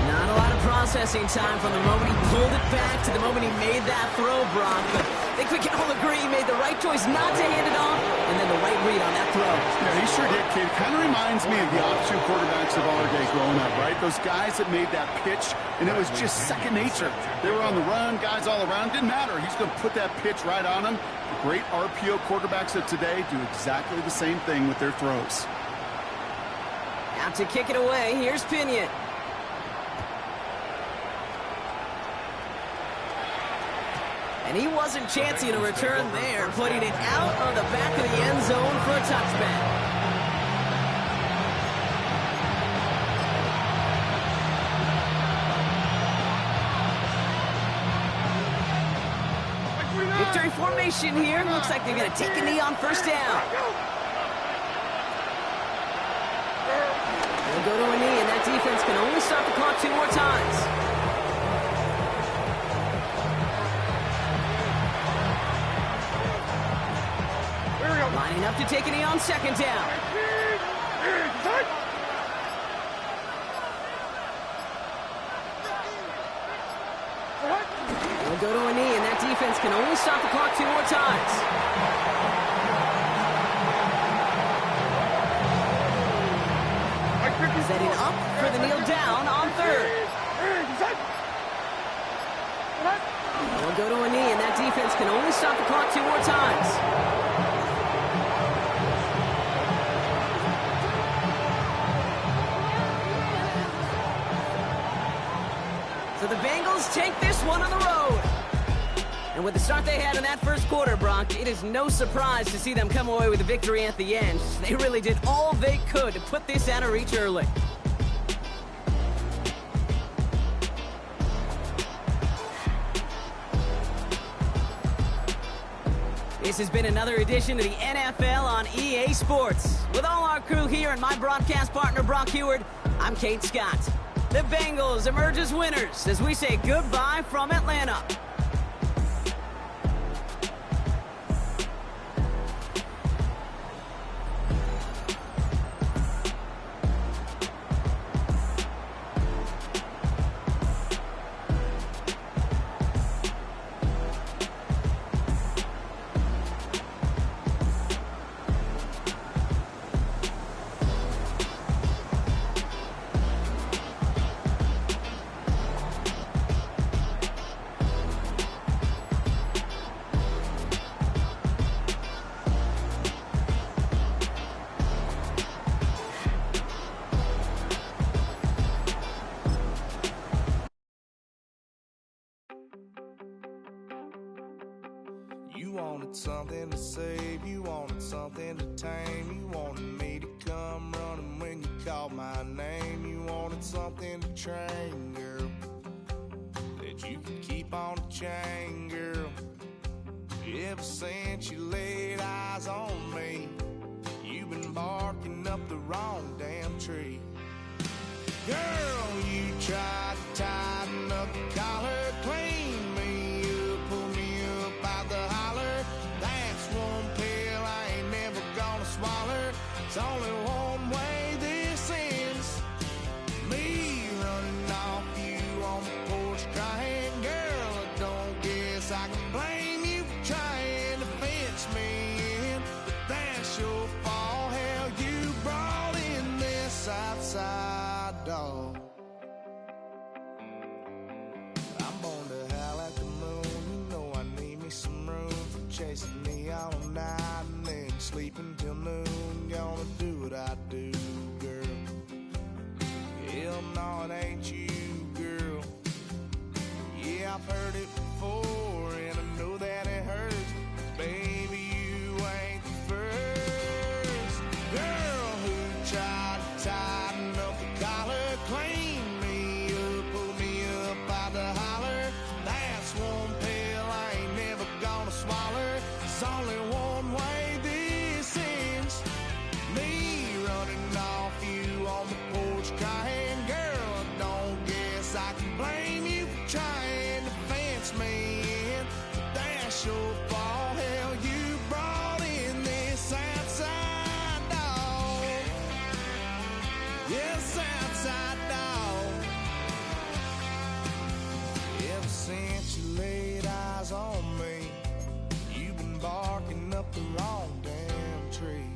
Not a lot of processing time from the moment he pulled it back to the moment he made that throw, Brock. But I think we can all agree he made the right choice not to hand it off, and then the right read on that throw. Yeah, he sure did, kid. Kind of reminds me of the offshoot quarterbacks of our day growing up, right? Those guys that made that pitch, and it was just second nature. They were on the run, guys all around. Didn't matter. He's going to put that pitch right on them. The great RPO quarterbacks of today do exactly the same thing with their throws. Out to kick it away, here's Pinion. And he wasn't chancing a return there, putting it out on the back of the end zone for a touchback. Victory formation here. Looks like they're going to take a knee on 1st down. They'll go to a knee, and that defense can only start the clock 2 more times. Lining up to take a knee on 2nd down. They'll go to a knee, and that defense can only stop the clock 2 more times. Setting up for the kneel down on 3rd. They'll go to a knee, and that defense can only stop the clock 2 more times. So the Bengals take this one on the road. And with the start they had in that 1st quarter, Brock, it is no surprise to see them come away with a victory at the end. They really did all they could to put this out of reach early. This has been another edition of the NFL on EA Sports. With all our crew here and my broadcast partner, Brock Heward, I'm Kate Scott. The Bengals emerge as winners as we say goodbye from Atlanta. You wanted something to save, you wanted something to tame, you wanted me to come running when you called my name, you wanted something to train, girl, that you could keep on the chain, girl. Ever since you laid eyes on me, you've been barking up the wrong damn tree. Girl, you tried to tighten up the collar, clean me up, pull me up out the holler. That's one pill I ain't never gonna swallow. It's only one way this ends. Me running off you on the porch crying. Girl, I don't guess I can blame you for trying to fence me in. But that's your fault, hell, you brought in this outside dog. sleeping till noon, gonna do what I do, girl. Hell no, it ain't you, girl. Yeah, I've heard it before, and I know that it hurts. Baby, you ain't the first girl who tried to tighten up the collar, clean me up, pull me up out the holler. That's one pill I ain't never gonna swallow. It's only one way this ends. Me running off you on the porch crying. Girl, I don't guess I can blame you for trying to fence me in. But that's your fault. Hell, you brought in this outside dog. Yes, outside dog. Ever since you laid eyes on me, you've been barking up the wrong damn tree.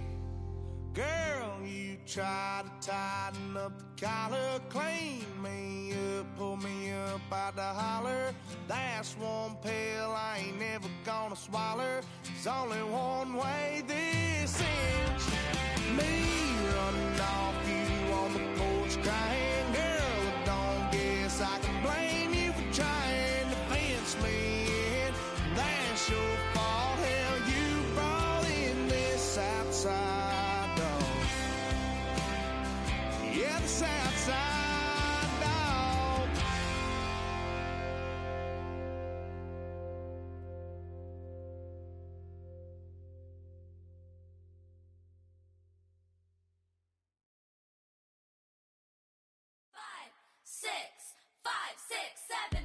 Girl, you try to tighten up the collar, clean me up, pull me up out the holler. That's one pill I ain't never gonna swallow. There's only one way this ends. Me running off you on the porch crying. Girl, I don't guess I can blame you for trying to fence me in. That's your fault. Hell, you brought in this outside dog. Yeah, this outside dog. Five, six, 5, 6, 7.